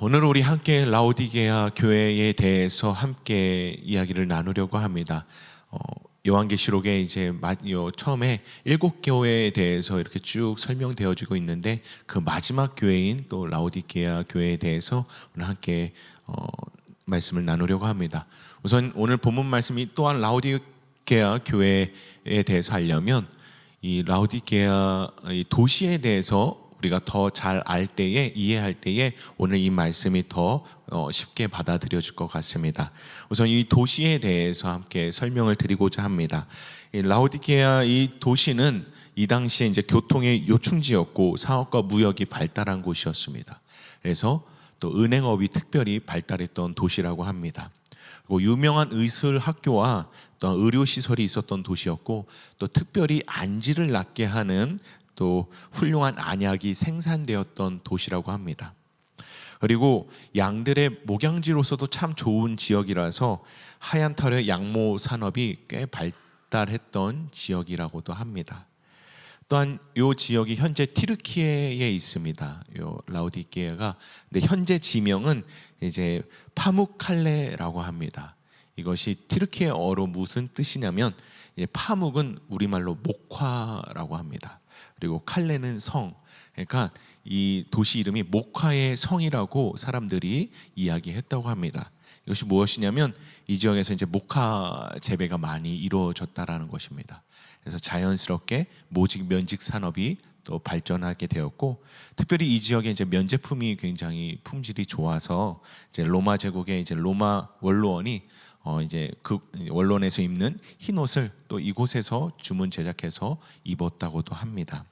오늘 우리 함께 라오디게아 교회에 대해서 함께 이야기를 나누려고 합니다. 요한계시록에 이제 처음에 7교회에 대해서 이렇게 쭉 설명되어지고 있는데 그 마지막 교회인 또 라오디게아 교회에 대해서 오늘 함께 말씀을 나누려고 합니다. 우선 오늘 본문 말씀이 또한 라오디게아 교회에 대해서 하려면 이 라오디게아 도시에 대해서 우리가 더 잘 알 때에, 이해할 때에 오늘 이 말씀이 더 쉽게 받아들여질 것 같습니다. 우선 이 도시에 대해서 함께 설명을 드리고자 합니다. 이 라오디게아 이 도시는 이 당시에 이제 교통의 요충지였고 사업과 무역이 발달한 곳이었습니다. 그래서 또 은행업이 특별히 발달했던 도시라고 합니다. 그리고 유명한 의술 학교와 또 의료시설이 있었던 도시였고 또 특별히 안지를 낳게 하는 또 훌륭한 안약이 생산되었던 도시라고 합니다. 그리고 양들의 목양지로서도 참 좋은 지역이라서 하얀 털의 양모 산업이 꽤 발달했던 지역이라고도 합니다. 또한 이 지역이 현재 티르키예에 있습니다. 요 라오디게아가. 근데 현재 지명은 이제 파묵칼레라고 합니다. 이것이 티르키예어로 무슨 뜻이냐면 파묵은 우리말로 목화라고 합니다. 그리고 칼레는 성. 그러니까 이 도시 이름이 목화의 성이라고 사람들이 이야기했다고 합니다. 이것이 무엇이냐면 이 지역에서 이제 목화 재배가 많이 이루어졌다라는 것입니다. 그래서 자연스럽게 모직 면직 산업이 또 발전하게 되었고, 특별히 이 지역에 이제 면제품이 굉장히 품질이 좋아서 이제 로마 제국의 이제 로마 원로원이 이제 그 원론에서 입는 흰 옷을 또 이곳에서 주문 제작해서 입었다고도 합니다.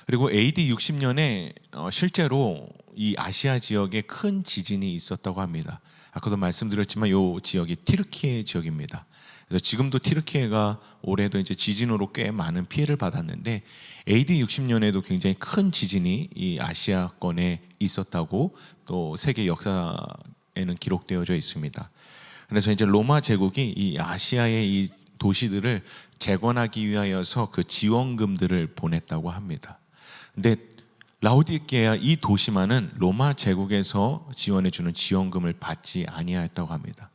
그리고 AD 60년에 실제로 이 아시아 지역에 큰 지진이 있었다고 합니다. 아까도 말씀드렸지만 이 지역이 티르키예 지역입니다. 그래서 지금도 티르키예가 올해도 이제 지진으로 꽤 많은 피해를 받았는데 AD 60년에도 굉장히 큰 지진이 이 아시아권에 있었다고 또 세계 역사에는 기록되어져 있습니다. 그래서 이제 로마 제국이 이 아시아의 이 도시들을 재건하기 위하여서 그 지원금들을 보냈다고 합니다. 근데 라오디게아 이 도시만은 로마 제국에서 지원해주는 지원금을 받지 아니하였다고 합니다.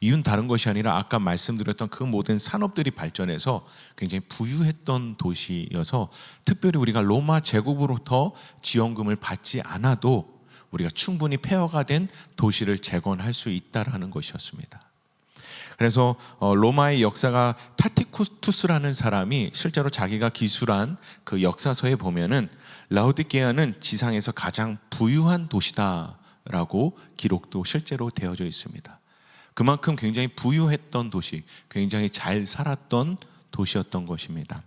이유는 다른 것이 아니라 아까 말씀드렸던 그 모든 산업들이 발전해서 굉장히 부유했던 도시여서 특별히 우리가 로마 제국으로부터 지원금을 받지 않아도 우리가 충분히 폐허가 된 도시를 재건할 수 있다라는 것이었습니다. 그래서 로마의 역사가 타티쿠스투스라는 사람이 실제로 자기가 기술한 그 역사서에 보면은 라오디게아는 지상에서 가장 부유한 도시다라고 기록도 실제로 되어져 있습니다. 그만큼 굉장히 부유했던 도시, 굉장히 잘 살았던 도시였던 것입니다.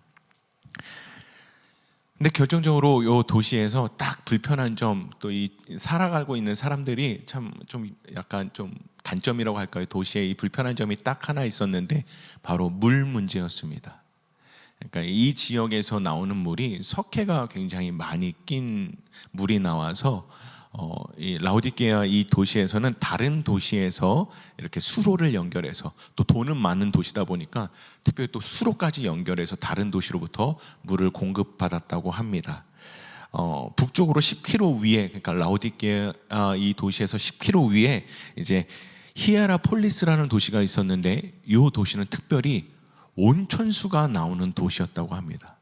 근데 결정적으로 이 도시에서 딱 불편한 점, 또 이 살아가고 있는 사람들이 참 좀 약간 좀 단점이라고 할까요? 도시에 이 불편한 점이 딱 하나 있었는데 바로 물 문제였습니다. 그러니까 이 지역에서 나오는 물이 석회가 굉장히 많이 낀 물이 나와서 이 라오디게아 이 도시에서는 다른 도시에서 이렇게 수로를 연결해서 또 돈은 많은 도시다 보니까 특별히 또 수로까지 연결해서 다른 도시로부터 물을 공급받았다고 합니다. 북쪽으로 10km 위에, 그러니까 라오디게아 이 도시에서 10km 위에 이제 히에라폴리스라는 도시가 있었는데 이 도시는 특별히 온천수가 나오는 도시였다고 합니다.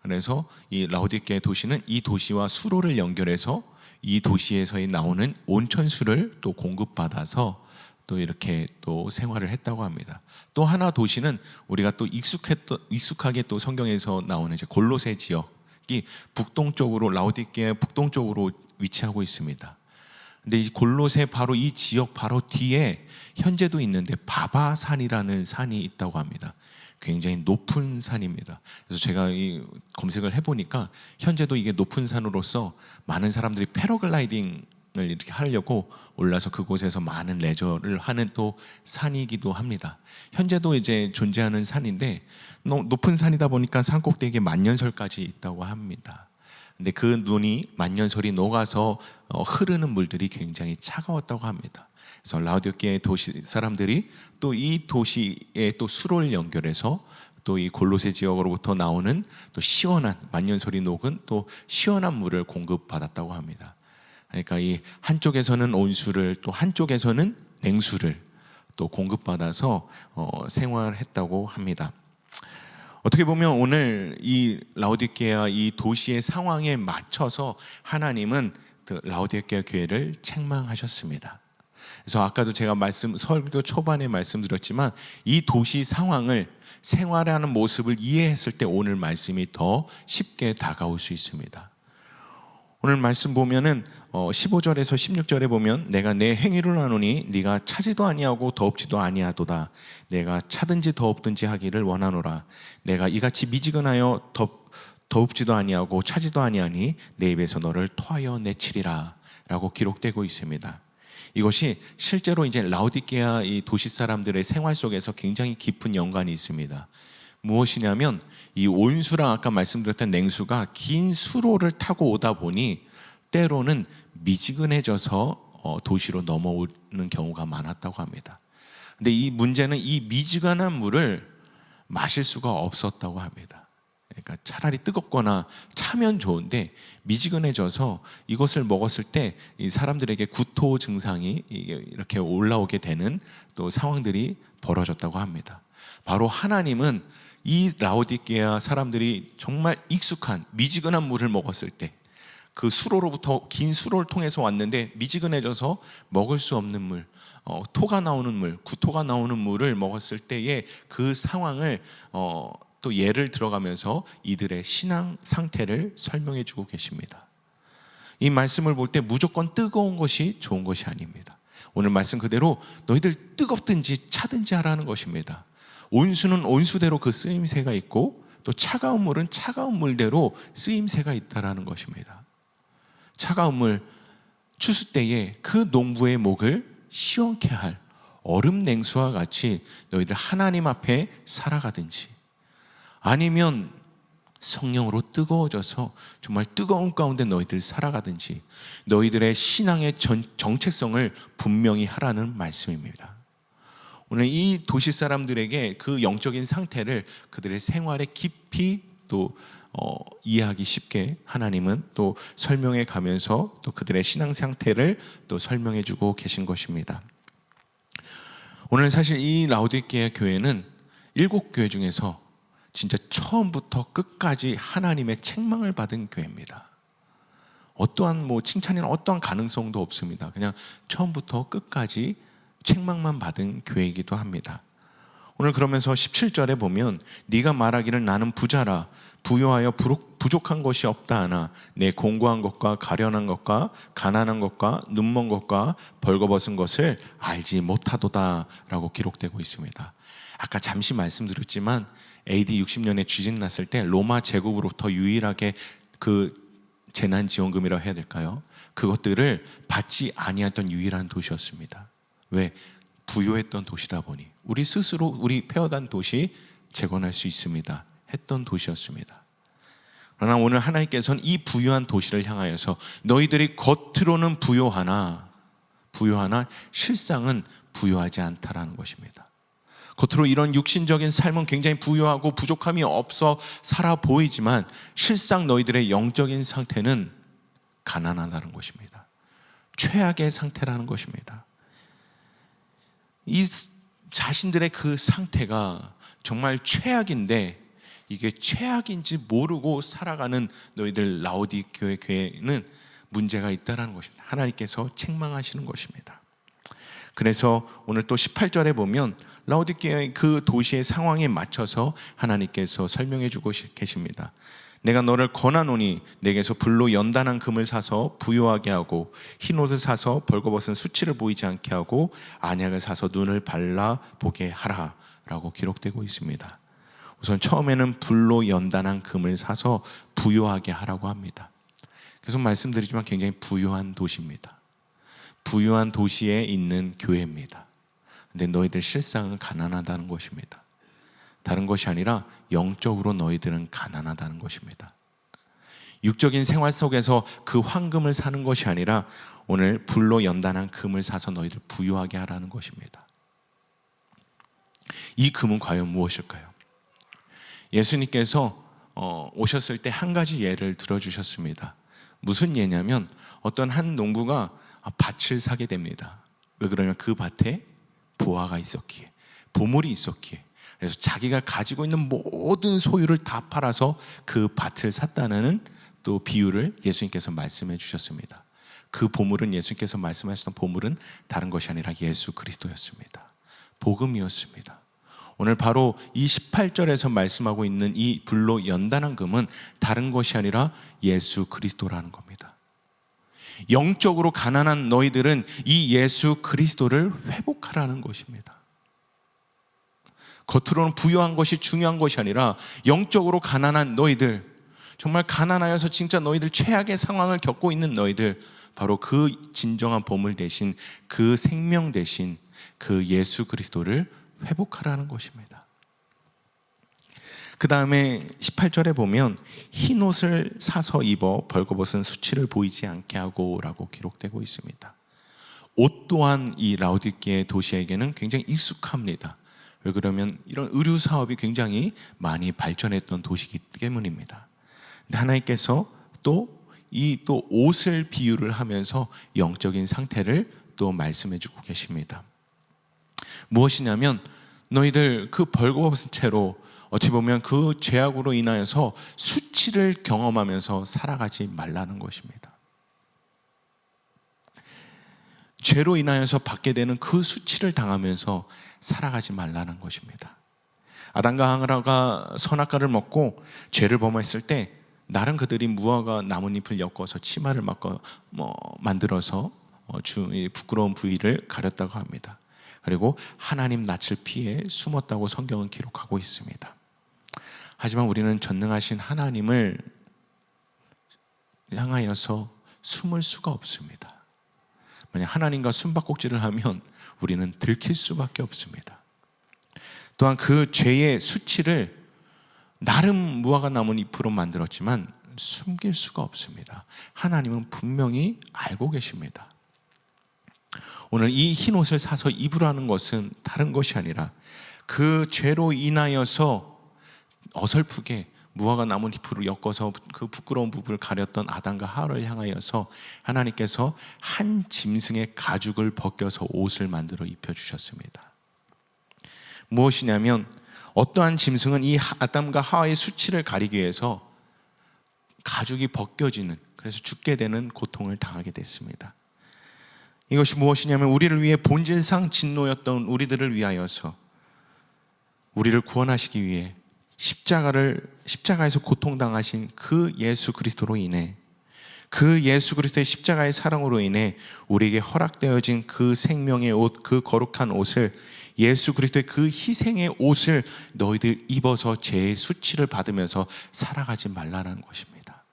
그래서 이 라오디게아 도시는 이 도시와 수로를 연결해서 이 도시에서 나오는 온천수를 또 공급받아서 또 이렇게 또 생활을 했다고 합니다. 또 하나 도시는 우리가 또 익숙하게 또 성경에서 나오는 이제 골로새 지역이 북동쪽으로, 라오디게아 북동쪽으로 위치하고 있습니다. 근데 이 골로새 바로 이 지역 바로 뒤에 현재도 있는데 바바산이라는 산이 있다고 합니다. 굉장히 높은 산입니다. 그래서 제가 이 검색을 해보니까 현재도 이게 높은 산으로서 많은 사람들이 패러글라이딩을 이렇게 하려고 올라서 그곳에서 많은 레저를 하는 또 산이기도 합니다. 현재도 이제 존재하는 산인데 높은 산이다 보니까 산 꼭대기에 만년설까지 있다고 합니다. 근데 그 눈이 만년설이 녹아서 흐르는 물들이 굉장히 차가웠다고 합니다. 그래서 라오디게아 도시 사람들이 또 이 도시에 또 수로를 연결해서 또 이 골로새 지역으로부터 나오는 또 시원한 만년설이 녹은 또 시원한 물을 공급받았다고 합니다. 그러니까 이 한쪽에서는 온수를 또 한쪽에서는 냉수를 또 공급받아서 생활했다고 합니다. 어떻게 보면 오늘 이 라오디게아 이 도시의 상황에 맞춰서 하나님은 라오디게아 교회를 책망하셨습니다. 그래서 아까도 제가 설교 초반에 말씀드렸지만 이 도시 상황을 생활하는 모습을 이해했을 때 오늘 말씀이 더 쉽게 다가올 수 있습니다. 오늘 말씀 보면은 15절에서 16절에 보면 내가 내 행위를 하노니 네가 차지도 아니하고 더없지도 아니하도다. 내가 차든지 더없든지 하기를 원하노라. 내가 이같이 미지근하여 더웁지도 아니하고 차지도 아니하니 내 입에서 너를 토하여 내치리라 라고 기록되고 있습니다. 이것이 실제로 이제 라오디게아 이 도시 사람들의 생활 속에서 굉장히 깊은 연관이 있습니다. 무엇이냐면 이 온수랑 아까 말씀드렸던 냉수가 긴 수로를 타고 오다 보니 때로는 미지근해져서 도시로 넘어오는 경우가 많았다고 합니다. 근데 이 문제는 이 미지근한 물을 마실 수가 없었다고 합니다. 그러니까 차라리 뜨겁거나 차면 좋은데 미지근해져서 이것을 먹었을 때 이 사람들에게 구토 증상이 이렇게 올라오게 되는 또 상황들이 벌어졌다고 합니다. 바로 하나님은 이 라오디게아 사람들이 정말 익숙한 미지근한 물을 먹었을 때 그 수로로부터 긴 수로를 통해서 왔는데 미지근해져서 먹을 수 없는 물, 토가 나오는 물, 구토가 나오는 물을 먹었을 때의 그 상황을 또 예를 들어가면서 이들의 신앙 상태를 설명해 주고 계십니다. 이 말씀을 볼 때 무조건 뜨거운 것이 좋은 것이 아닙니다. 오늘 말씀 그대로 너희들 뜨겁든지 차든지 하라는 것입니다. 온수는 온수대로 그 쓰임새가 있고 또 차가운 물은 차가운 물대로 쓰임새가 있다라는 것입니다. 차가운 물, 추수 때에 그 농부의 목을 시원케 할 얼음 냉수와 같이 너희들 하나님 앞에 살아가든지 아니면 성령으로 뜨거워져서 정말 뜨거운 가운데 너희들 살아가든지 너희들의 신앙의 정체성을 분명히 하라는 말씀입니다. 오늘 이 도시 사람들에게 그 영적인 상태를 그들의 생활에 깊이 또 이해하기 쉽게 하나님은 또 설명해 가면서 또 그들의 신앙 상태를 또 설명해 주고 계신 것입니다. 오늘 사실 이 라오디게아 교회는 7교회 중에서 진짜 처음부터 끝까지 하나님의 책망을 받은 교회입니다. 어떠한 칭찬이나 어떠한 가능성도 없습니다. 그냥 처음부터 끝까지 책망만 받은 교회이기도 합니다. 오늘 그러면서 17절에 보면 네가 말하기를 나는 부자라 부요하여 부족한 것이 없다 하나 내 공고한 것과 가련한 것과 가난한 것과 눈먼 것과 벌거벗은 것을 알지 못하도다 라고 기록되고 있습니다. 아까 잠시 말씀드렸지만 AD 60년에 지진 났을 때 로마 제국으로부터 유일하게 그 재난지원금이라고 해야 될까요? 그것들을 받지 아니했던 유일한 도시였습니다. 왜? 부유했던 도시다 보니 우리 스스로 우리 폐허단 도시 재건할 수 있습니다 했던 도시였습니다. 그러나 오늘 하나님께서는 이 부유한 도시를 향하여서 너희들이 겉으로는 부유하나 실상은 부유하지 않다라는 것입니다. 겉으로 이런 육신적인 삶은 굉장히 부유하고 부족함이 없어 살아 보이지만 실상 너희들의 영적인 상태는 가난하다는 것입니다. 최악의 상태라는 것입니다. 이 자신들의 그 상태가 정말 최악인데 이게 최악인지 모르고 살아가는 너희들 라오디게아 교회는 문제가 있다는 것입니다. 하나님께서 책망하시는 것입니다. 그래서 오늘 또 18절에 보면 라오디게아의 그 도시의 상황에 맞춰서 하나님께서 설명해 주고 계십니다. 내가 너를 권하노니 내게서 불로 연단한 금을 사서 부요하게 하고 흰옷을 사서 벌거벗은 수치를 보이지 않게 하고 안약을 사서 눈을 발라보게 하라 라고 기록되고 있습니다. 우선 처음에는 불로 연단한 금을 사서 부요하게 하라고 합니다. 계속 말씀드리지만 굉장히 부유한 도시입니다. 부유한 도시에 있는 교회입니다. 근데 너희들 실상은 가난하다는 것입니다. 다른 것이 아니라 영적으로 너희들은 가난하다는 것입니다. 육적인 생활 속에서 그 황금을 사는 것이 아니라 오늘 불로 연단한 금을 사서 너희들 부유하게 하라는 것입니다. 이 금은 과연 무엇일까요? 예수님께서 오셨을 때 한 가지 예를 들어주셨습니다. 무슨 예냐면 어떤 한 농부가 밭을 사게 됩니다. 왜 그러냐면 그 밭에 보화가 있었기에, 보물이 있었기에. 그래서 자기가 가지고 있는 모든 소유를 다 팔아서 그 밭을 샀다는 또 비유를 예수님께서 말씀해 주셨습니다. 그 보물은, 예수님께서 말씀하셨던 보물은 다른 것이 아니라 예수 그리스도였습니다. 복음이었습니다. 오늘 바로 이 18절에서 말씀하고 있는 이 불로 연단한 금은 다른 것이 아니라 예수 그리스도라는 겁니다. 영적으로 가난한 너희들은 이 예수 그리스도를 회복하라는 것입니다. 겉으로는 부유한 것이 중요한 것이 아니라 영적으로 가난한 너희들, 정말 가난하여서 진짜 너희들 최악의 상황을 겪고 있는 너희들, 바로 그 진정한 보물 대신, 그 생명 대신 그 예수 그리스도를 회복하라는 것입니다. 그 다음에 18절에 보면 흰 옷을 사서 입어 벌거벗은 수치를 보이지 않게 하고 라고 기록되고 있습니다. 옷 또한 이 라오디게아 도시에게는 굉장히 익숙합니다. 왜 그러면 이런 의류 사업이 굉장히 많이 발전했던 도시이기 때문입니다. 근데 하나님께서 또 옷을 비유를 하면서 영적인 상태를 또 말씀해 주고 계십니다. 무엇이냐면 너희들 그 벌거벗은 채로 어떻게 보면 그 죄악으로 인하여서 수치를 경험하면서 살아가지 말라는 것입니다. 죄로 인하여서 받게 되는 그 수치를 당하면서 살아가지 말라는 것입니다. 아담과 하와가 선악과를 먹고 죄를 범했을 때 나름 그들이 무화과 나뭇잎을 엮어서 치마를 만들어서 부끄러운 부위를 가렸다고 합니다. 그리고 하나님 낯을 피해 숨었다고 성경은 기록하고 있습니다. 하지만 우리는 전능하신 하나님을 향하여서 숨을 수가 없습니다. 만약 하나님과 숨바꼭질을 하면 우리는 들킬 수밖에 없습니다. 또한 그 죄의 수치를 나름 무화과 나뭇잎으로 만들었지만 숨길 수가 없습니다. 하나님은 분명히 알고 계십니다. 오늘 이 흰 옷을 사서 입으라는 것은 다른 것이 아니라 그 죄로 인하여서 어설프게 무화과 나뭇잎으로 엮어서 그 부끄러운 부분을 가렸던 아담과 하와를 향하여서 하나님께서 한 짐승의 가죽을 벗겨서 옷을 만들어 입혀주셨습니다. 무엇이냐면 어떠한 짐승은 이 아담과 하와의 수치를 가리기 위해서 가죽이 벗겨지는, 그래서 죽게 되는 고통을 당하게 됐습니다. 이것이 무엇이냐면 우리를 위해 본질상 진노였던 우리들을 위하여서 우리를 구원하시기 위해 십자가에서 고통당하신 그 예수 그리스도로 인해, 그 예수 그리스도의 십자가의 사랑으로 인해 우리에게 허락되어진 그 생명의 옷, 그 거룩한 옷을, 예수 그리스도의 그 희생의 옷을 너희들 입어서 죄의 수치를 받으면서 살아가지 말라는 것입니다.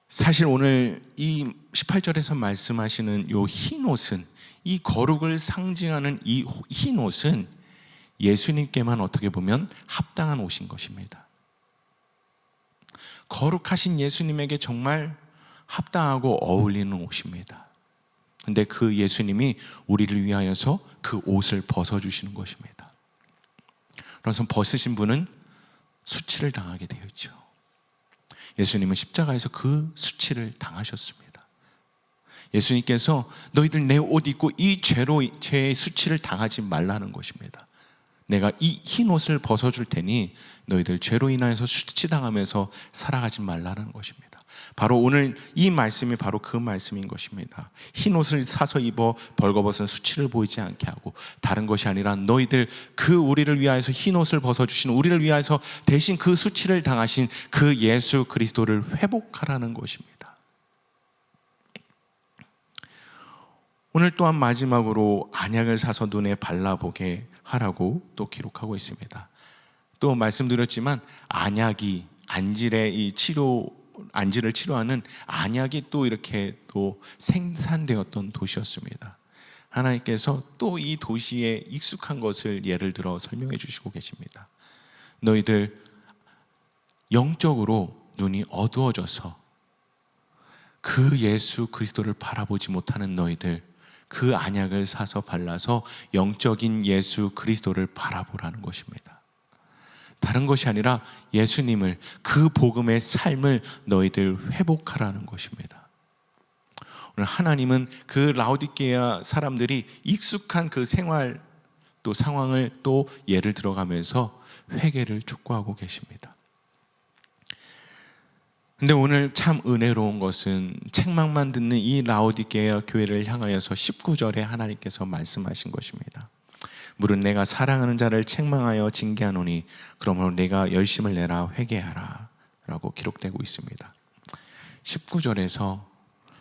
사실 오늘 이 18절에서 말씀하시는 이 흰 옷은, 이 거룩을 상징하는 이 흰 옷은 예수님께만 어떻게 보면 합당한 옷인 것입니다. 거룩하신 예수님에게 정말 합당하고 어울리는 옷입니다. 근데 그 예수님이 우리를 위하여서 그 옷을 벗어주시는 것입니다. 그래서 벗으신 분은 수치를 당하게 되어 있죠. 예수님은 십자가에서 그 수치를 당하셨습니다. 예수님께서 너희들 내 옷 입고 이 죄의 수치를 당하지 말라는 것입니다. 내가 이 흰 옷을 벗어줄 테니 너희들 죄로 인하여서 수치당하면서 살아가지 말라는 것입니다. 바로 오늘 이 말씀이 바로 그 말씀인 것입니다. 흰 옷을 사서 입어 벌거벗은 수치를 보이지 않게 하고, 다른 것이 아니라 너희들 그 우리를 위하여서 흰 옷을 벗어주신, 우리를 위하여서 대신 그 수치를 당하신 그 예수 그리스도를 회복하라는 것입니다. 오늘 또한 마지막으로 안약을 사서 눈에 발라보게 하라고 또 기록하고 있습니다. 또 말씀드렸지만 안약이, 안지를 치료하는 안약이 또 이렇게 또 생산되었던 도시였습니다. 하나님께서 또 이 도시에 익숙한 것을 예를 들어 설명해 주시고 계십니다. 너희들 영적으로 눈이 어두워져서 그 예수 그리스도를 바라보지 못하는 너희들, 그 안약을 사서 발라서 영적인 예수 그리스도를 바라보라는 것입니다. 다른 것이 아니라 예수님을, 그 복음의 삶을 너희들 회복하라는 것입니다. 오늘 하나님은 그 라오디게아 사람들이 익숙한 그 생활 또 상황을 또 예를 들어가면서 회개를 촉구하고 계십니다. 근데 오늘 참 은혜로운 것은 책망만 듣는 이 라오디게아 교회를 향하여서 19절에 하나님께서 말씀하신 것입니다. 물은 내가 사랑하는 자를 책망하여 징계하노니 그러므로 내가 열심을 내라 회개하라 라고 기록되고 있습니다. 19절에서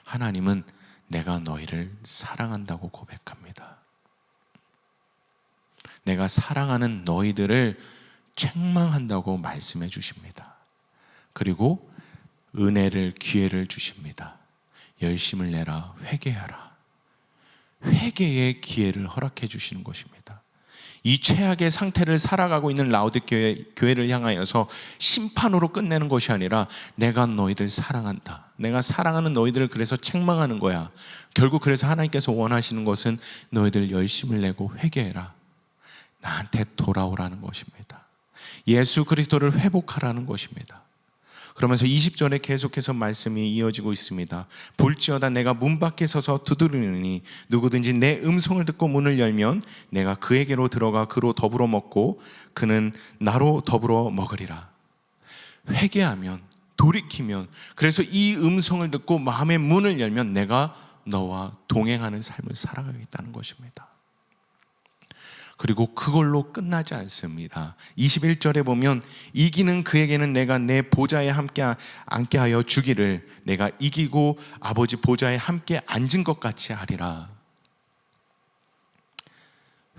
하나님은 내가 너희를 사랑한다고 고백합니다. 내가 사랑하는 너희들을 책망한다고 말씀해 주십니다. 그리고 은혜를, 기회를 주십니다. 열심을 내라, 회개하라. 회개의 기회를 허락해 주시는 것입니다. 이 최악의 상태를 살아가고 있는 라오디게아 교회를 향하여서 심판으로 끝내는 것이 아니라 내가 너희들 사랑한다. 내가 사랑하는 너희들을 그래서 책망하는 거야. 결국 그래서 하나님께서 원하시는 것은 너희들 열심을 내고 회개해라. 나한테 돌아오라는 것입니다. 예수 그리스도를 회복하라는 것입니다. 그러면서 20절에 계속해서 말씀이 이어지고 있습니다. 볼지어다 내가 문 밖에 서서 두드리니 누구든지 내 음성을 듣고 문을 열면 내가 그에게로 들어가 그로 더불어 먹고 그는 나로 더불어 먹으리라. 회개하면, 돌이키면, 그래서 이 음성을 듣고 마음의 문을 열면 내가 너와 동행하는 삶을 살아가겠다는 것입니다. 그리고 그걸로 끝나지 않습니다. 21절에 보면 이기는 그에게는 내가 내 보좌에 함께 앉게 하여 주기를 내가 이기고 아버지 보좌에 함께 앉은 것 같이 하리라.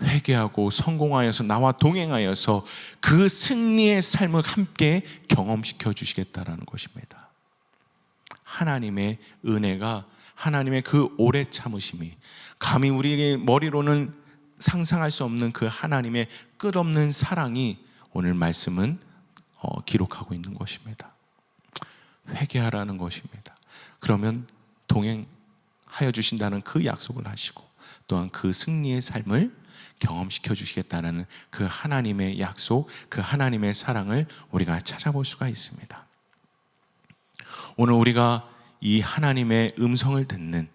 회개하고 성공하여서 나와 동행하여서 그 승리의 삶을 함께 경험시켜 주시겠다라는 것입니다. 하나님의 은혜가, 하나님의 그 오래 참으심이 감히 우리의 머리로는 상상할 수 없는 그 하나님의 끝없는 사랑이 오늘 말씀은 기록하고 있는 것입니다. 회개하라는 것입니다. 그러면 동행하여 주신다는 그 약속을 하시고 또한 그 승리의 삶을 경험시켜 주시겠다는 그 하나님의 약속, 그 하나님의 사랑을 우리가 찾아볼 수가 있습니다. 오늘 우리가 이 하나님의 음성을 듣는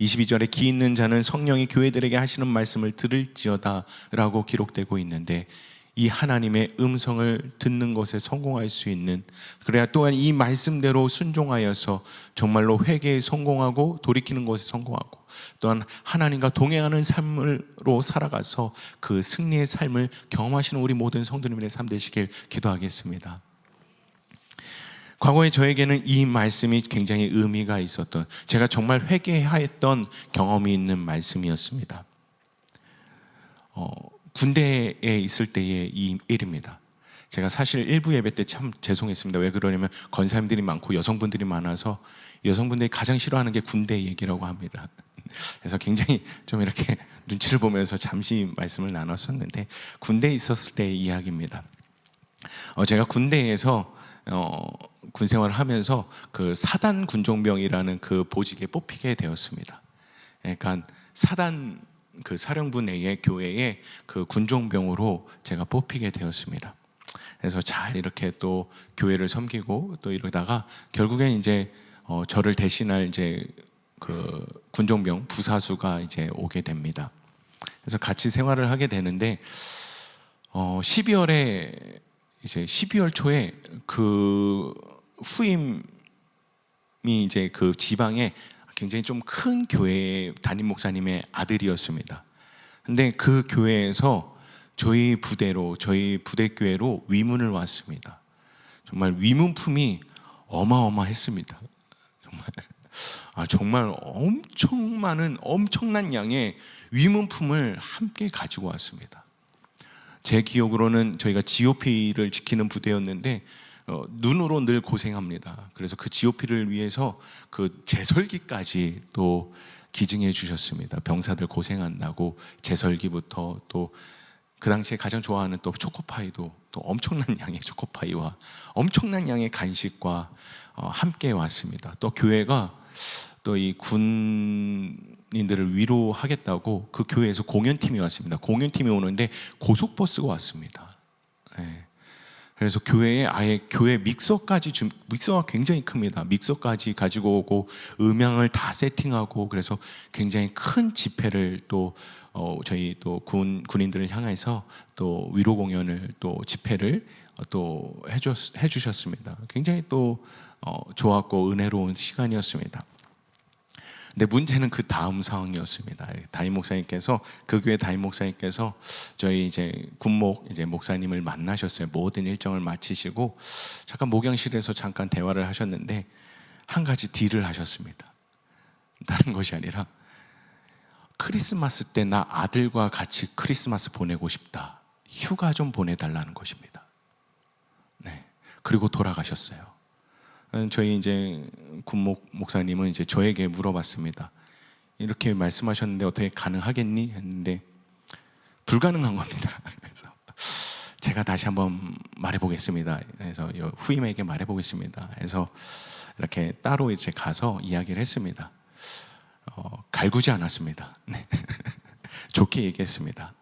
22절에 기 있는 자는 성령이 교회들에게 하시는 말씀을 들을지어다 라고 기록되고 있는데, 이 하나님의 음성을 듣는 것에 성공할 수 있는, 그래야 또한 이 말씀대로 순종하여서 정말로 회개에 성공하고 돌이키는 것에 성공하고 또한 하나님과 동행하는 삶으로 살아가서 그 승리의 삶을 경험하시는 우리 모든 성도님들의 삶 되시길 기도하겠습니다. 과거에 저에게는 이 말씀이 굉장히 의미가 있었던, 제가 정말 회개하였던 경험이 있는 말씀이었습니다. 군대에 있을 때의 이 일입니다. 제가 사실 일부 예배 때 참 죄송했습니다. 왜 그러냐면 권사님들이 많고 여성분들이 많아서 여성분들이 가장 싫어하는 게 군대 얘기라고 합니다. 그래서 굉장히 좀 이렇게 눈치를 보면서 잠시 말씀을 나눴었는데, 군대에 있었을 때의 이야기입니다. 제가 군대에서 군 생활을 하면서 그 사단 군종병이라는 그 보직에 뽑히게 되었습니다. 그러니까 사단 그 사령부 내의 교회의 그 군종병으로 제가 뽑히게 되었습니다. 그래서 잘 이렇게 또 교회를 섬기고 또 이러다가 결국엔 이제 저를 대신할 이제 그 군종병 부사수가 이제 오게 됩니다. 그래서 같이 생활을 하게 되는데 12월에 이제 12월 초에 그 후임이 이제 그 지방에 굉장히 좀 큰 교회의 담임 목사님의 아들이었습니다. 근데 그 교회에서 저희 부대로, 저희 부대교회로 위문을 왔습니다. 정말 위문품이 어마어마했습니다. 정말 엄청난 양의 위문품을 함께 가지고 왔습니다. 제 기억으로는 저희가 GOP를 지키는 부대였는데 눈으로 늘 고생합니다. 그래서 그 GOP를 위해서 그 제설기까지 또 기증해 주셨습니다. 병사들 고생한다고 제설기부터 또 그 당시에 가장 좋아하는 또 초코파이도 또 엄청난 양의 초코파이와 엄청난 양의 간식과 함께 왔습니다. 또 교회가 또 이 군인들을 위로하겠다고 그 교회에서 공연팀이 왔습니다. 공연팀이 오는데 고속버스가 왔습니다. 네. 그래서 교회에 아예 교회 믹서까지 믹서가 굉장히 큽니다. 믹서까지 가지고 오고 음향을 다 세팅하고, 그래서 굉장히 큰 집회를 또 저희 또 군인들을 향해서 또 위로 공연을 또 집회를 또 해주셨습니다. 굉장히 또 좋았고 은혜로운 시간이었습니다. 근데 문제는 그 다음 상황이었습니다. 담임 목사님께서, 그 교회 담임 목사님께서 저희 이제 군목 이제 목사님을 만나셨어요. 모든 일정을 마치시고 잠깐 목양실에서 잠깐 대화를 하셨는데 한 가지 딜을 하셨습니다. 다른 것이 아니라 크리스마스 때 나 아들과 같이 크리스마스 보내고 싶다. 휴가 좀 보내달라는 것입니다. 네. 그리고 돌아가셨어요. 저희 이제 군목 목사님은 이제 저에게 물어봤습니다. 이렇게 말씀하셨는데 어떻게 가능하겠니? 했는데 불가능한 겁니다. 그래서 제가 다시 한번 말해보겠습니다. 그래서 후임에게 말해보겠습니다. 그래서 이렇게 따로 이제 가서 이야기를 했습니다. 갈구지 않았습니다. 네. 좋게 얘기했습니다.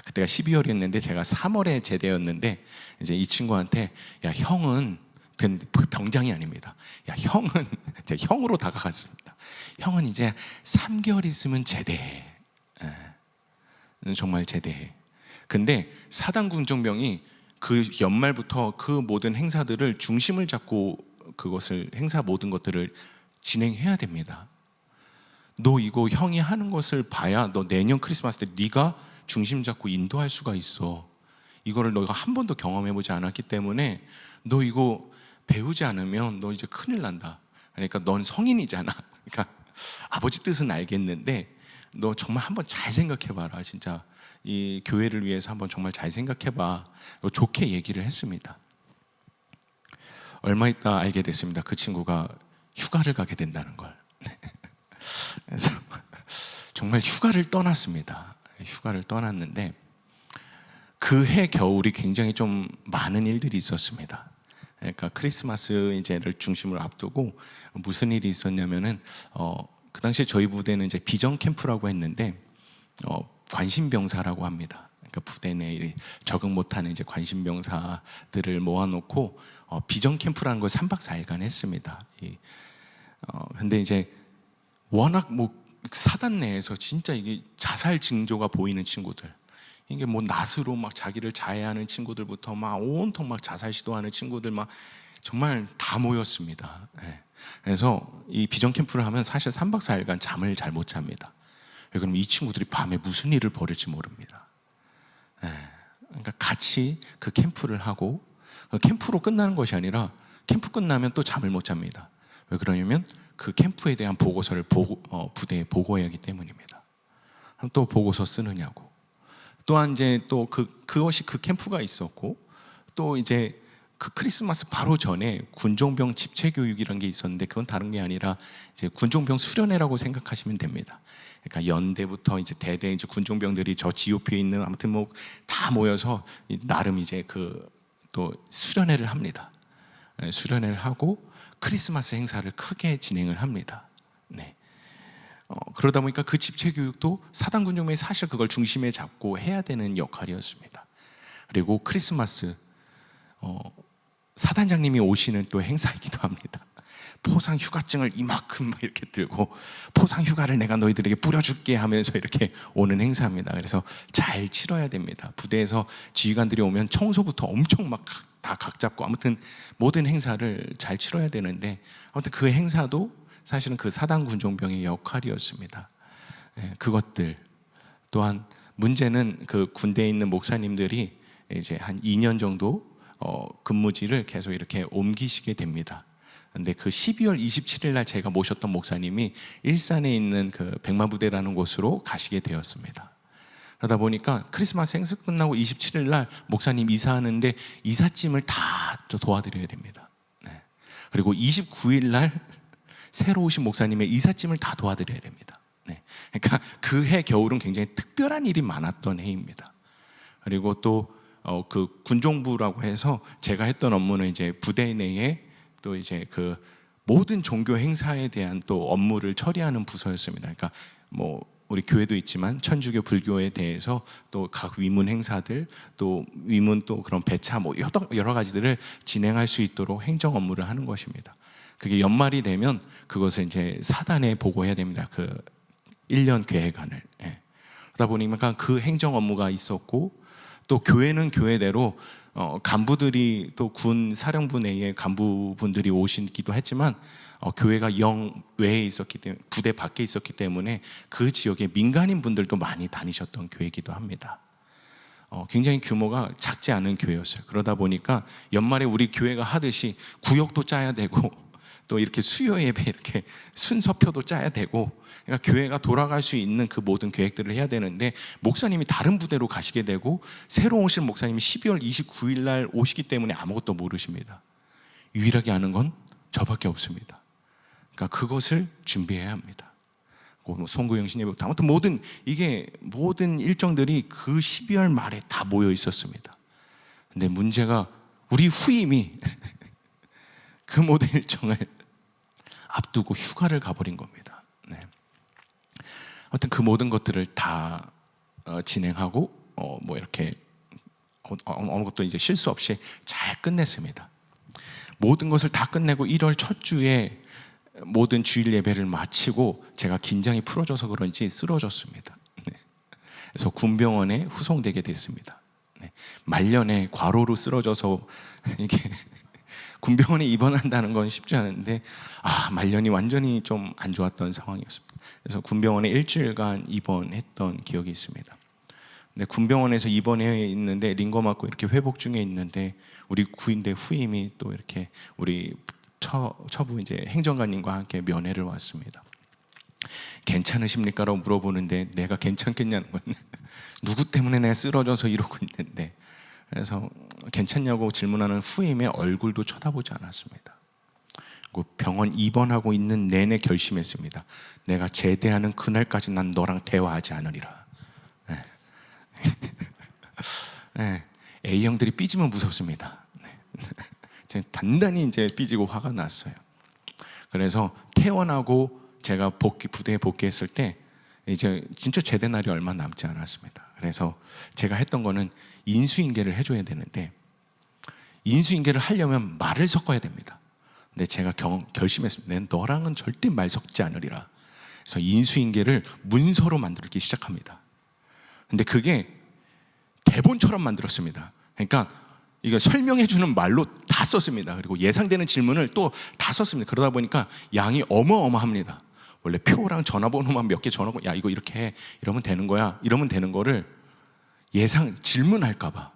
그때가 12월이었는데 제가 3월에 제대였는데 이제 이 친구한테 야 형은 병장이 아닙니다. 야 형은 제 형으로 다가갔습니다. 형은 이제 3개월 있으면 제대해. 정말 제대해. 근데 사단 군정병이 그 연말부터 그 모든 행사들을 중심을 잡고 그것을 행사 모든 것들을 진행해야 됩니다. 너 이거 형이 하는 것을 봐야 너 내년 크리스마스 때 네가 중심 잡고 인도할 수가 있어. 이거를 너가 한 번도 경험해보지 않았기 때문에 너 이거 배우지 않으면 너 이제 큰일 난다. 그러니까 넌 성인이잖아. 그러니까 아버지 뜻은 알겠는데 너 정말 한번 잘 생각해봐라. 진짜 이 교회를 위해서 한번 정말 잘 생각해봐. 좋게 얘기를 했습니다. 얼마 있다 알게 됐습니다. 그 친구가 휴가를 가게 된다는 걸. 그래서 정말 휴가를 떠났습니다. 휴가를 떠났는데 그 해 겨울이 굉장히 좀 많은 일들이 있었습니다. 그러니까 크리스마스 이제를 중심으로 앞두고 무슨 일이 있었냐면은 그 당시에 저희 부대는 이제 비전 캠프라고 했는데 관심병사라고 합니다. 그러니까 부대 내에 적응 못하는 이제 관심병사들을 모아놓고 비전 캠프라는 걸 3박 4일간 했습니다. 근데 이제 워낙 뭐 사단 내에서 진짜 이게 자살 징조가 보이는 친구들, 이게 뭐 낫으로 막 자기를 자해하는 친구들부터 막 온통 막 자살 시도하는 친구들 막 정말 다 모였습니다. 그래서 이 비전 캠프를 하면 사실 3박 4일간 잠을 잘 못 잡니다. 그럼 이 친구들이 밤에 무슨 일을 벌일지 모릅니다. 그러니까 같이 그 캠프를 하고, 캠프로 끝나는 것이 아니라 캠프 끝나면 또 잠을 못 잡니다. 왜 그러냐면 그 캠프에 대한 보고서를 부대에 보고해야 하기 때문입니다. 그럼 또 보고서 쓰느냐고. 또한 이제 또 그것이 그 캠프가 있었고, 또 이제 그 크리스마스 바로 전에 군종병 집체 교육이라는 게 있었는데 그건 다른 게 아니라 이제 군종병 수련회라고 생각하시면 됩니다. 그러니까 연대부터 이제 대대 이제 군종병들이 저 GOP에 있는 아무튼 뭐 다 모여서 나름 이제 그 또 수련회를 합니다. 수련회를 하고 크리스마스 행사를 크게 진행을 합니다. 네. 그러다 보니까 그 집체 교육도 사단 군종병이 사실 그걸 중심에 잡고 해야 되는 역할이었습니다. 그리고 크리스마스 사단장님이 오시는 또 행사이기도 합니다. 포상 휴가증을 이만큼 이렇게 들고 포상 휴가를 내가 너희들에게 뿌려줄게 하면서 이렇게 오는 행사입니다. 그래서 잘 치러야 됩니다. 부대에서 지휘관들이 오면 청소부터 엄청 막 다 각 잡고 아무튼 모든 행사를 잘 치러야 되는데, 아무튼 그 행사도 사실은 그 사단 군종병의 역할이었습니다. 그것들 또한 문제는 그 군대에 있는 목사님들이 이제 한 2년 정도 근무지를 계속 이렇게 옮기시게 됩니다. 근데 그 12월 27일 날 제가 모셨던 목사님이 일산에 있는 그 백마부대라는 곳으로 가시게 되었습니다. 그러다 보니까 크리스마스 행사 끝나고 27일 날 목사님 이사하는데 이삿짐을 다 도와드려야 됩니다. 그리고 29일 날 새로 오신 목사님의 이삿짐을 다 도와드려야 됩니다. 그러니까 그 해 겨울은 굉장히 특별한 일이 많았던 해입니다. 그리고 또 그 군종부라고 해서 제가 했던 업무는 이제 부대 내에 또 이제 그 모든 종교 행사에 대한 또 업무를 처리하는 부서였습니다. 그러니까 뭐 우리 교회도 있지만 천주교 불교에 대해서 또 각 위문 행사들, 또 위문 또 그런 배차 뭐 여러 가지들을 진행할 수 있도록 행정 업무를 하는 것입니다. 그게 연말이 되면 그것을 이제 사단에 보고해야 됩니다. 그 1년 계획안을. 예. 그러다 보니까 그 행정 업무가 있었고, 또 교회는 교회대로 간부들이 또 군 사령부 내에 간부분들이 오시기도 했지만 교회가 영 외에 있었기 때문에, 부대 밖에 있었기 때문에 그 지역에 민간인 분들도 많이 다니셨던 교회이기도 합니다. 굉장히 규모가 작지 않은 교회였어요. 그러다 보니까 연말에 우리 교회가 하듯이 구역도 짜야 되고, 또 이렇게 수요 예배 이렇게 순서표도 짜야 되고, 그러니까 교회가 돌아갈 수 있는 그 모든 계획들을 해야 되는데, 목사님이 다른 부대로 가시게 되고, 새로 오실 목사님이 12월 29일 날 오시기 때문에 아무것도 모르십니다. 유일하게 아는 건 저밖에 없습니다. 그러니까 그것을 준비해야 합니다. 송구영신 예배부터 아무튼 모든 일정들이 그 12월 말에 다 모여 있었습니다. 근데 문제가 우리 후임이 그 모든 일정을 앞두고 휴가를 가버린 겁니다. 네. 아무튼 그 모든 것들을 다 진행하고 뭐 이렇게 어느 것도 이제 실수 없이 잘 끝냈습니다. 모든 것을 다 끝내고 1월 첫 주에 모든 주일 예배를 마치고 제가 긴장이 풀어져서 그런지 쓰러졌습니다. 네. 그래서 군병원에 후송되게 됐습니다. 네. 말년에 과로로 쓰러져서 이게 군병원에 입원한다는 건 쉽지 않은데 말년이 완전히 좀 안 좋았던 상황이었습니다. 그래서 군병원에 일주일간 입원했던 기억이 있습니다. 근데 군병원에서 입원해 있는데 링거 맞고 이렇게 회복 중에 있는데 우리 구인대 후임이 또 이렇게 우리 처부 이제 행정관님과 함께 면회를 왔습니다. 괜찮으십니까? 라고 물어보는데 내가 괜찮겠냐는 건 누구 때문에 내가 쓰러져서 이러고 있는데, 그래서 괜찮냐고 질문하는 후임의 얼굴도 쳐다보지 않았습니다. 병원 입원하고 있는 내내 결심했습니다. 내가 제대하는 그날까지 난 너랑 대화하지 않으리라. 네. 네. A형들이 삐지면 무섭습니다. 네. 단단히 이제 삐지고 화가 났어요. 그래서 퇴원하고 제가 부대에 복귀했을 때 이제 진짜 제대 날이 얼마 남지 않았습니다. 그래서 제가 했던 거는 인수인계를 해줘야 되는데, 인수인계를 하려면 말을 섞어야 됩니다. 근데 제가 결심했습니다. 너랑은 절대 말 섞지 않으리라. 그래서 인수인계를 문서로 만들기 시작합니다. 근데 그게 대본처럼 만들었습니다. 그러니까 이거 설명해주는 말로 다 썼습니다. 그리고 예상되는 질문을 또 다 썼습니다. 그러다 보니까 양이 어마어마합니다. 원래 표랑 전화번호만 몇 개 전화고, 야 이거 이렇게 해, 이러면 되는 거야, 이러면 되는 거를 질문할까봐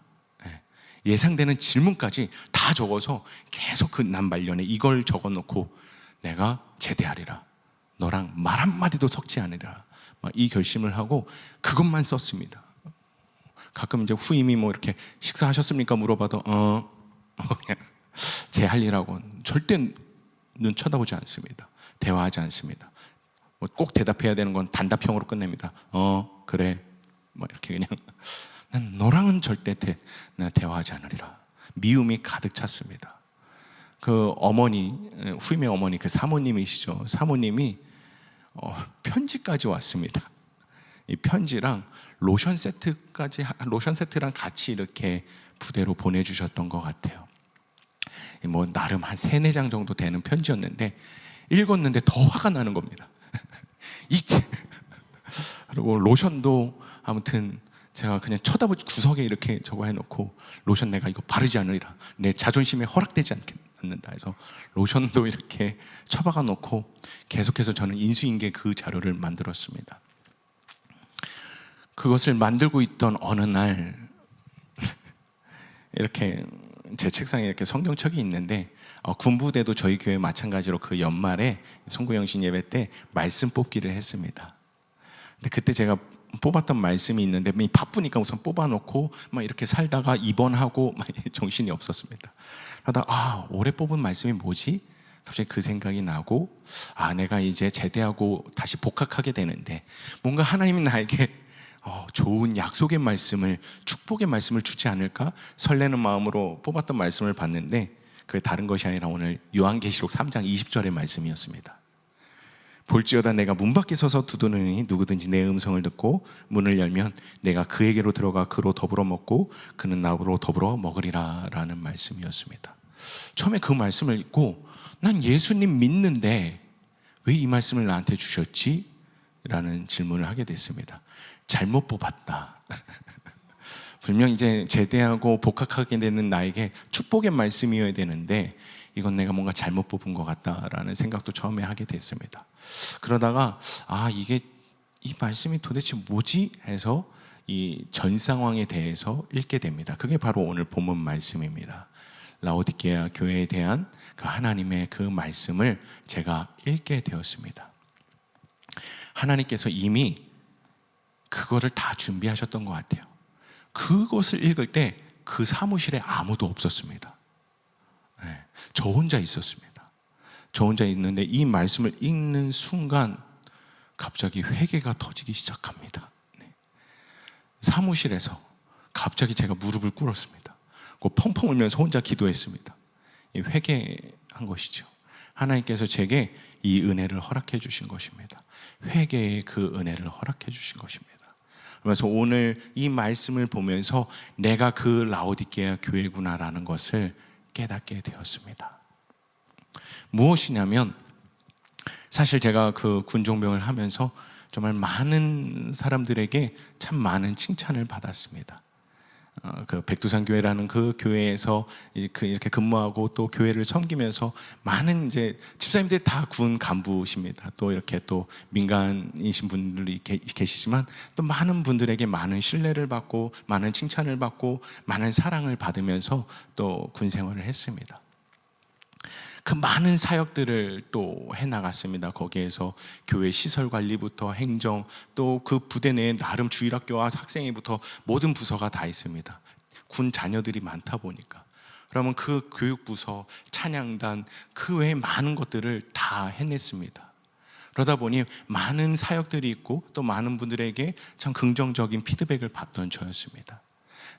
예상되는 질문까지 다 적어서 계속 그 난 말년에 이걸 적어놓고 내가 제대하리라, 너랑 말 한마디도 섞지 않으리라, 이 결심을 하고 그것만 썼습니다. 가끔 이제 후임이 뭐 이렇게 식사하셨습니까 물어봐도 그냥 제 할 일하고 절대 눈 쳐다보지 않습니다. 대화하지 않습니다. 뭐 꼭 대답해야 되는 건 단답형으로 끝냅니다. 그래, 뭐 이렇게 그냥 난 너랑은 절대 대화하지 않으리라. 미움이 가득 찼습니다. 그 어머니, 후임의 어머니, 그 사모님이시죠. 사모님이 편지까지 왔습니다. 이 편지랑 로션 세트랑 같이 이렇게 부대로 보내주셨던 것 같아요. 뭐 나름 한 3-4장 정도 되는 편지였는데 읽었는데 더 화가 나는 겁니다. 그리고 로션도 아무튼 제가 그냥 쳐다보지 구석에 이렇게 저거 해놓고, 로션 내가 이거 바르지 않으리라, 내 자존심에 허락되지 않는다 해서 로션도 이렇게 처박아 놓고 계속해서 저는 인수인계 그 자료를 만들었습니다. 그것을 만들고 있던 어느 날 이렇게 제 책상에 이렇게 성경책이 있는데, 군부대도 저희 교회 마찬가지로 그 연말에 송구영신 예배 때 말씀 뽑기를 했습니다. 근데 그때 제가 뽑았던 말씀이 있는데 바쁘니까 우선 뽑아놓고 막 이렇게 살다가 입원하고 막 정신이 없었습니다. 그러다 올해 뽑은 말씀이 뭐지? 갑자기 그 생각이 나고, 내가 이제 제대하고 다시 복학하게 되는데 뭔가 하나님이 나에게 좋은 약속의 말씀을, 축복의 말씀을 주지 않을까 설레는 마음으로 뽑았던 말씀을 봤는데, 그게 다른 것이 아니라 오늘 요한계시록 3장 20절의 말씀이었습니다. 볼지어다 내가 문 밖에 서서 두드리니 누구든지 내 음성을 듣고 문을 열면 내가 그에게로 들어가 그로 더불어 먹고 그는 나로 더불어 먹으리라 라는 말씀이었습니다. 처음에 그 말씀을 읽고 난 예수님 믿는데 왜 이 말씀을 나한테 주셨지? 라는 질문을 하게 됐습니다. 잘못 뽑았다. 분명 이제 제대하고 복학하게 되는 나에게 축복의 말씀이어야 되는데 이건 내가 뭔가 잘못 뽑은 것 같다라는 생각도 처음에 하게 됐습니다. 그러다가 이게 이 말씀이 도대체 뭐지? 해서 이 전 상황에 대해서 읽게 됩니다. 그게 바로 오늘 본문 말씀입니다. 라오디게아 교회에 대한 그 하나님의 그 말씀을 제가 읽게 되었습니다. 하나님께서 이미 그거를 다 준비하셨던 것 같아요. 그것을 읽을 때 그 사무실에 아무도 없었습니다. 저 혼자 있었습니다. 저 혼자 있는데 이 말씀을 읽는 순간 갑자기 회개가 터지기 시작합니다. 사무실에서 갑자기 제가 무릎을 꿇었습니다. 펑펑 울면서 혼자 기도했습니다. 회개한 것이죠. 하나님께서 제게 이 은혜를 허락해 주신 것입니다. 회개의 그 은혜를 허락해 주신 것입니다. 그래서 오늘 이 말씀을 보면서 내가 그 라오디게아 교회구나라는 것을 깨닫게 되었습니다. 무엇이냐면 사실 제가 그 군종병을 하면서 정말 많은 사람들에게 참 많은 칭찬을 받았습니다. 그 백두산교회라는 그 교회에서 이렇게 근무하고 또 교회를 섬기면서 많은 이제 집사님들이 다 군 간부십니다. 또 이렇게 또 민간이신 분들이 계시지만 또 많은 분들에게 많은 신뢰를 받고 많은 칭찬을 받고 많은 사랑을 받으면서 또 군 생활을 했습니다. 그 많은 사역들을 또 해나갔습니다. 거기에서 교회 시설 관리부터 행정, 또 그 부대 내에 나름 주일학교와 학생회부터 모든 부서가 다 있습니다. 군 자녀들이 많다 보니까. 그러면 그 교육부서, 찬양단, 그 외에 많은 것들을 다 해냈습니다. 그러다 보니 많은 사역들이 있고 또 많은 분들에게 참 긍정적인 피드백을 받던 저였습니다.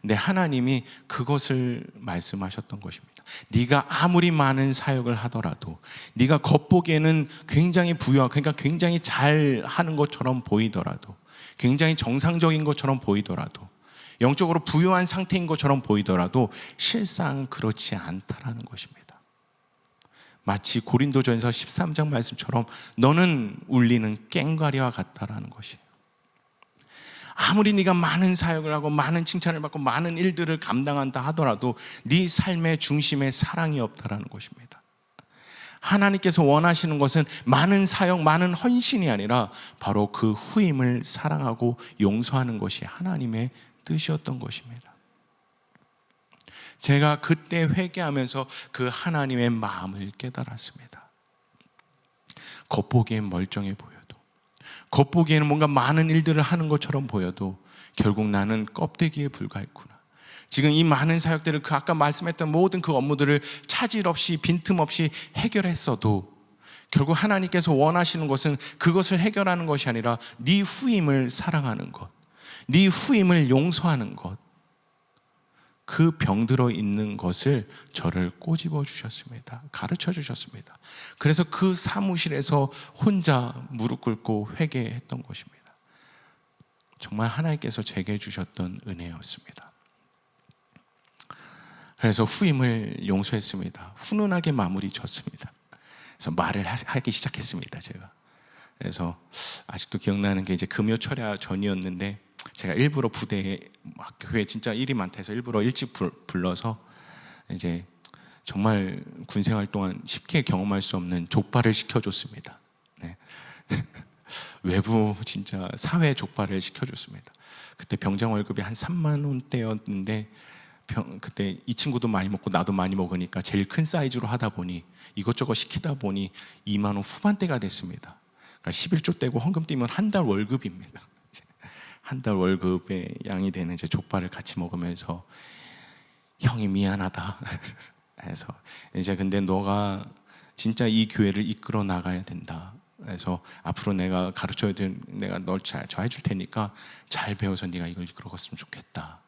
근데 하나님이 그것을 말씀하셨던 것입니다. 네가 아무리 많은 사역을 하더라도, 네가 겉보기에는 굉장히 부유하고, 그러니까 굉장히 잘 하는 것처럼 보이더라도, 굉장히 정상적인 것처럼 보이더라도, 영적으로 부유한 상태인 것처럼 보이더라도 실상 그렇지 않다라는 것입니다. 마치 고린도전서 13장 말씀처럼 너는 울리는 꽹과리와 같다라는 것이에요. 아무리 네가 많은 사역을 하고 많은 칭찬을 받고 많은 일들을 감당한다 하더라도 네 삶의 중심에 사랑이 없다라는 것입니다. 하나님께서 원하시는 것은 많은 사역, 많은 헌신이 아니라 바로 그 후임을 사랑하고 용서하는 것이 하나님의 뜻이었던 것입니다. 제가 그때 회개하면서 그 하나님의 마음을 깨달았습니다. 겉보기엔 멀쩡해 보여도, 겉보기에는 뭔가 많은 일들을 하는 것처럼 보여도 결국 나는 껍데기에 불과했구나. 지금 이 많은 사역들을 그 아까 말씀했던 모든 그 업무들을 차질 없이 빈틈없이 해결했어도 결국 하나님께서 원하시는 것은 그것을 해결하는 것이 아니라 네 후임을 사랑하는 것, 네 후임을 용서하는 것, 그 병들어 있는 것을 저를 꼬집어 주셨습니다. 가르쳐 주셨습니다. 그래서 그 사무실에서 혼자 무릎 꿇고 회개했던 것입니다. 정말 하나님께서 제게 주셨던 은혜였습니다. 그래서 후임을 용서했습니다. 훈훈하게 마무리 졌습니다. 그래서 말을 하기 시작했습니다. 제가. 그래서 아직도 기억나는 게 이제 금요 철야 전이었는데 제가 일부러 부대에 교회 진짜 일이 많다 해서 일부러 일찍 불러서 이제 정말 군생활 동안 쉽게 경험할 수 없는 족발을 시켜줬습니다. 네. 외부 진짜 사회 족발을 시켜줬습니다. 그때 병장 월급이 한 3만 원대였는데 그때 이 친구도 많이 먹고 나도 많이 먹으니까 제일 큰 사이즈로 하다 보니 이것저것 시키다 보니 2만 원 후반대가 됐습니다. 그러니까 11조 떼고 헌금 떼면 한 달 월급입니다. 한 달 월급의 양이 되는 이제 족발을 같이 먹으면서 형이 미안하다 해서 이제 근데 너가 진짜 이 교회를 이끌어 나가야 된다. 그래서 앞으로 내가 가르쳐야 될, 내가 널 잘 해줄 테니까 잘 배워서 네가 이걸 이끌어갔으면 좋겠다.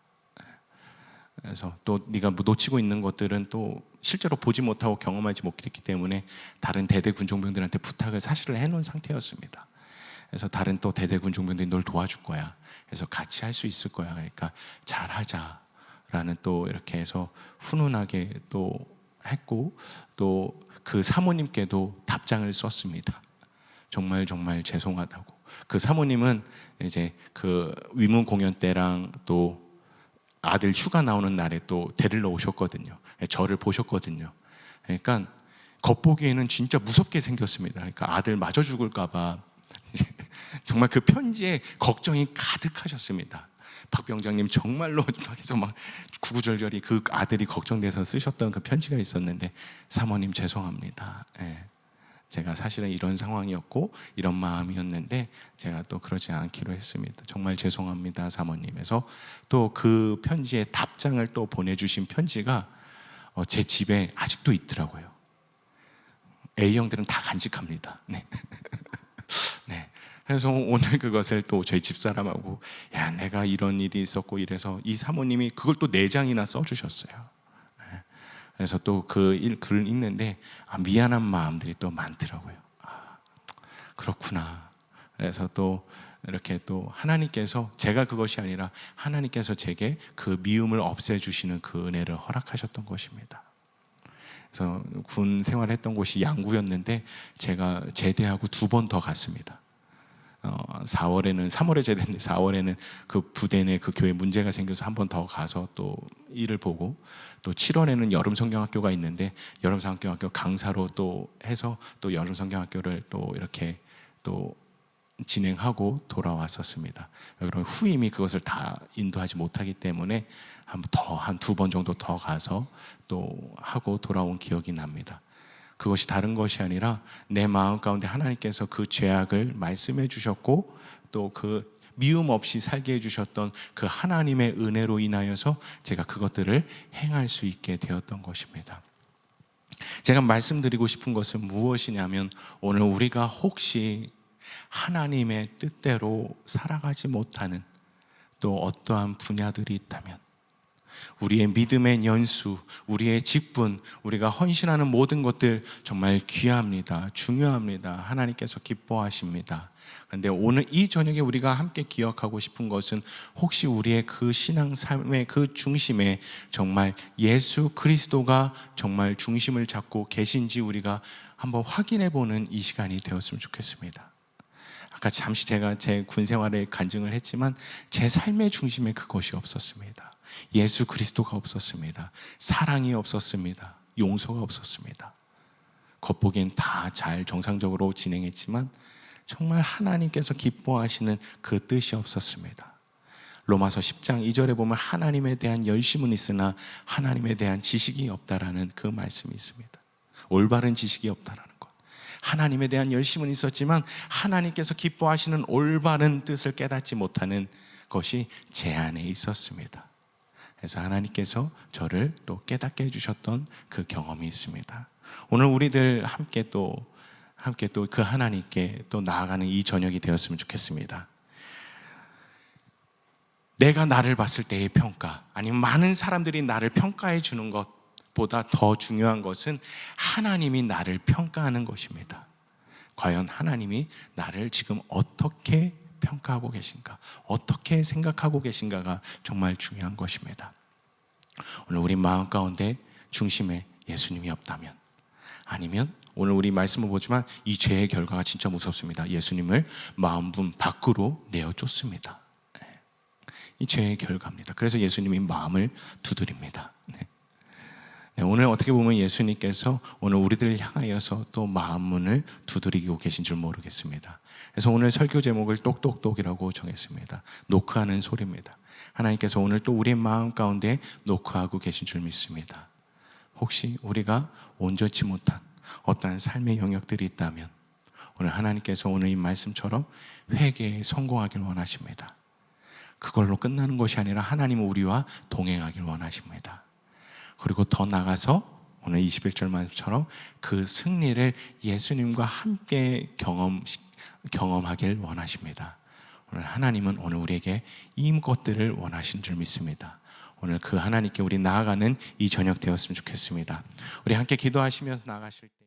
그래서 또 네가 뭐 놓치고 있는 것들은 또 실제로 보지 못하고 경험하지 못했기 때문에 다른 대대 군종병들한테 부탁을 사실을 해놓은 상태였습니다. 그래서 다른 또 대대 군종병들이 널 도와줄 거야. 그래서 같이 할 수 있을 거야. 그러니까 잘하자라는 또 이렇게 해서 훈훈하게 또 했고, 또 그 사모님께도 답장을 썼습니다. 정말 죄송하다고. 그 사모님은 이제 그 위문 공연 때랑 또 아들 휴가 나오는 날에 또 데리러 오셨거든요. 저를 보셨거든요. 그러니까 겉보기에는 진짜 무섭게 생겼습니다. 그러니까 아들 맞아 죽을까봐 정말 그 편지에 걱정이 가득하셨습니다. 박 병장님 정말로 밖에서 막 구구절절히 그 아들이 걱정돼서 쓰셨던 그 편지가 있었는데, 사모님 죄송합니다. 제가 사실은 이런 상황이었고 이런 마음이었는데 제가 또 그러지 않기로 했습니다. 정말 죄송합니다, 사모님에서 또 그 편지에 답장을 또 보내주신 편지가 제 집에 아직도 있더라고요. A형들은 다 간직합니다. 네. 네. 그래서 오늘 그것을 또 저희 집사람하고, 야, 내가 이런 일이 있었고 이래서 이 사모님이 그걸 또 4장이나 써주셨어요. 그래서 또 그 글을 읽는데 미안한 마음들이 또 많더라고요. 그렇구나. 그래서 또 이렇게 또 하나님께서, 제가 그것이 아니라 하나님께서 제게 그 미움을 없애주시는 그 은혜를 허락하셨던 것입니다. 그래서 군 생활했던 곳이 양구였는데 제가 제대하고 2번 더 갔습니다. 3월에 제대했는데 4월에는 그 부대 내 그 교회 문제가 생겨서 한 번 더 가서 또 일을 보고, 또 7월에는 여름 성경학교가 있는데 여름 성경학교 강사로 또 해서 또 여름 성경학교를 또 이렇게 또 진행하고 돌아왔었습니다. 그럼 후임이 그것을 다 인도하지 못하기 때문에 한 2번 정도 더 가서 또 하고 돌아온 기억이 납니다. 그것이 다른 것이 아니라 내 마음 가운데 하나님께서 그 죄악을 말씀해 주셨고, 또 그 미움 없이 살게 해주셨던 그 하나님의 은혜로 인하여서 제가 그것들을 행할 수 있게 되었던 것입니다. 제가 말씀드리고 싶은 것은 무엇이냐면, 오늘 우리가 혹시 하나님의 뜻대로 살아가지 못하는 또 어떠한 분야들이 있다면, 우리의 믿음의 연수, 우리의 직분, 우리가 헌신하는 모든 것들 정말 귀합니다. 중요합니다. 하나님께서 기뻐하십니다. 그런데 오늘 이 저녁에 우리가 함께 기억하고 싶은 것은, 혹시 우리의 그 신앙 삶의 그 중심에 정말 예수 그리스도가 정말 중심을 잡고 계신지 우리가 한번 확인해 보는 이 시간이 되었으면 좋겠습니다. 아까 잠시 제가 제 군 생활에 간증을 했지만 제 삶의 중심에 그것이 없었습니다. 예수 그리스도가 없었습니다. 사랑이 없었습니다. 용서가 없었습니다. 겉보기엔 다 잘 정상적으로 진행했지만 정말 하나님께서 기뻐하시는 그 뜻이 없었습니다. 로마서 10장 2절에 보면 하나님에 대한 열심은 있으나 하나님에 대한 지식이 없다라는 그 말씀이 있습니다. 올바른 지식이 없다라는 것. 하나님에 대한 열심은 있었지만 하나님께서 기뻐하시는 올바른 뜻을 깨닫지 못하는 것이 제 안에 있었습니다. 그래서 하나님께서 저를 또 깨닫게 해주셨던 그 경험이 있습니다. 오늘 우리들 함께 또 그 하나님께 또 나아가는 이 저녁이 되었으면 좋겠습니다. 내가 나를 봤을 때의 평가, 아니면 많은 사람들이 나를 평가해 주는 것보다 더 중요한 것은 하나님이 나를 평가하는 것입니다. 과연 하나님이 나를 지금 어떻게 평가하고 계신가, 어떻게 생각하고 계신가가 정말 중요한 것입니다. 오늘 우리 마음 가운데 중심에 예수님이 없다면, 아니면 오늘 우리 말씀을 보지만 이 죄의 결과가 진짜 무섭습니다. 예수님을 마음문 밖으로 내어 쫓습니다. 이 죄의 결과입니다. 그래서 예수님이 마음을 두드립니다. 오늘 어떻게 보면 예수님께서 오늘 우리들을 향하여서 또 마음문을 두드리고 계신 줄 모르겠습니다. 그래서 오늘 설교 제목을 똑똑똑이라고 정했습니다. 노크하는 소리입니다. 하나님께서 오늘 또 우리의 마음 가운데 노크하고 계신 줄 믿습니다. 혹시 우리가 온전치 못한 어떠한 삶의 영역들이 있다면 오늘 하나님께서 오늘 이 말씀처럼 회개에 성공하길 원하십니다. 그걸로 끝나는 것이 아니라 하나님은 우리와 동행하길 원하십니다. 그리고 더 나가서 오늘 21절 말씀처럼 그 승리를 예수님과 함께 경험하길 원하십니다. 오늘 하나님은 오늘 우리에게 이 것들을 원하신 줄 믿습니다. 오늘 그 하나님께 우리 나아가는 이 저녁 되었으면 좋겠습니다. 우리 함께 기도하시면서 나가실 때